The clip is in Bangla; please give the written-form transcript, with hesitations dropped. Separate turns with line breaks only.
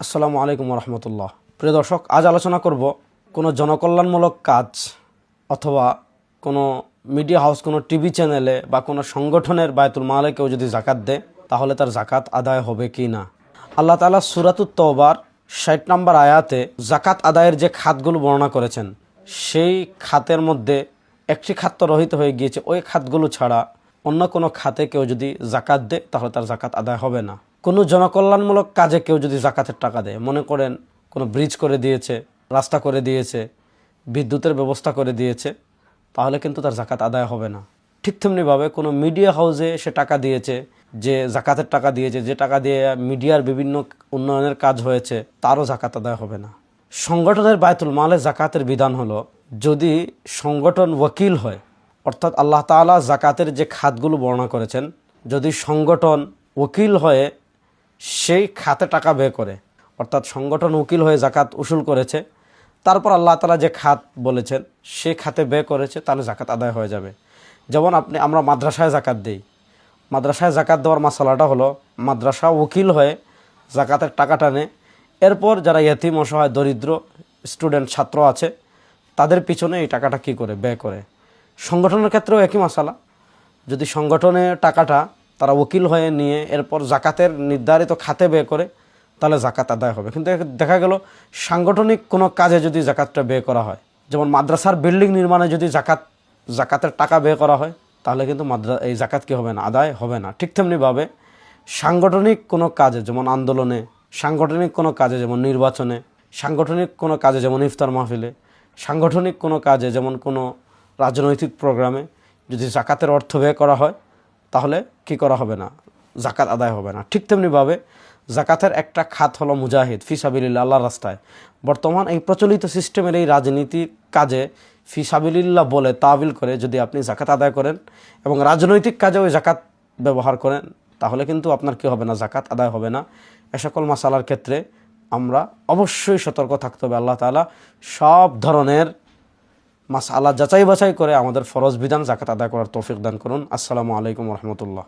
আসসালামু আলাইকুম রহমতুল্লাহ। প্রিয় দর্শক, আজ আলোচনা করব কোনো জনকল্যাণমূলক কাজ অথবা কোনো মিডিয়া হাউস, কোনো টিভি চ্যানেলে বা কোনো সংগঠনের বায়তুল মালে কেউ যদি জাকাত দেয় তাহলে তার জাকাত আদায় হবে কি না। আল্লাহ তাআলা সূরাতুত তওবার ৬০ নম্বর আয়াতে জাকাত আদায়ের যে খাতগুলো বর্ণনা করেছেন, সেই খাতের মধ্যে একটি খাত তো রহিত হয়ে গিয়েছে। ওই খাতগুলো ছাড়া অন্য কোনো খাতে কেউ যদি জাকাত দেয় তাহলে তার জাকাত আদায় হবে না। কোনো জনকল্যাণমূলক কাজে কেউ যদি জাকাতের টাকা দেয়, মনে করেন কোনো ব্রিজ করে দিয়েছে, রাস্তা করে দিয়েছে, বিদ্যুতের ব্যবস্থা করে দিয়েছে, তাহলে কিন্তু তার জাকাত আদায় হবে না। ঠিক তেমনিভাবে কোনো মিডিয়া হাউসে সে টাকা দিয়েছে, যে জাকাতের টাকা দিয়েছে, যে টাকা দিয়ে মিডিয়ার বিভিন্ন উন্নয়নের কাজ হয়েছে, তারও জাকাত আদায় হবে না। সংগঠনের বায়তুল মালে জাকাতের বিধান হলো, যদি সংগঠন ওয়াকিল হয়, অর্থাৎ আল্লাহ তাআলা জাকাতের যে খাতগুলো বর্ণনা করেছেন, যদি সংগঠন ওকিল হয়ে সেই খাতে টাকা ব্যয় করে, অর্থাৎ সংগঠন উকিল হয়ে জাকাত উসুল করেছে, তারপর আল্লাহ তাআলা যে খাত বলেছেন সেই খাতে ব্যয় করেছে, তাহলে জাকাত আদায় হয়ে যাবে। যেমন আমরা মাদ্রাসায় জাকাত দিই। মাদ্রাসায় জাকাত দেওয়ার মাসালাটা হলো, মাদ্রাসা উকিল হয়ে জাকাতের টাকাটা নেয়, এরপর যারা ইয়েতিম, অসহায়, দরিদ্র স্টুডেন্ট, ছাত্র আছে, তাদের পিছনে এই টাকাটা কী করে ব্যয় করে। সংগঠনের ক্ষেত্রেও একই মশালা। যদি সংগঠনে টাকাটা তারা উকিল হয়ে নিয়ে এরপর জাকাতের নির্ধারিত খাতে ব্যয় করে, তাহলে জাকাত আদায় হবে। কিন্তু দেখা গেল সাংগঠনিক কোনো কাজে যদি জাকাতটা ব্যয় করা হয়, যেমন মাদ্রাসার বিল্ডিং নির্মাণে যদি জাকাতের টাকা ব্যয় করা হয়, তাহলে কিন্তু এই জাকাত কি হবে না, আদায় হবে না। ঠিক তেমনিভাবে সাংগঠনিক কোনো কাজে, যেমন আন্দোলনে, সাংগঠনিক কোনো কাজে যেমন নির্বাচনে, সাংগঠনিক কোনো কাজে যেমন ইফতার মাহফিলে, সাংগঠনিক কোনো কাজে যেমন কোনো রাজনৈতিক প্রোগ্রামে যদি জাকাতের অর্থ ব্যয় করা হয়, তাহলে কি করা হবে না, জাকাত আদায় হবে না। ঠিক তেমনিভাবে জাকাতের একটা খাত হলো মুজাহিদ, ফি সাবিলিল্লাহ, আল্লাহর রাস্তায়। বর্তমান এই প্রচলিত সিস্টেমের এই রাজনীতির কাজে ফি সাবিলিল্লাহ বলে তাবিল করে যদি আপনি জাকাত আদায় করেন এবং রাজনৈতিক কাজে ওই জাকাত ব্যবহার করেন, তাহলে কিন্তু আপনার কি হবে না, জাকাত আদায় হবে না। এ সকল মাসালার ক্ষেত্রে আমরা অবশ্যই সতর্ক থাকতে হবে। আল্লাহ তাআলা সব ধরনের মাসআলা যাচাই বাছাই করে আমাদের ফরজ বিধান জাকাত আদায় করার তৌফিক দান করুন। আসসালামু আলাইকুম রহমতুল্লাহ।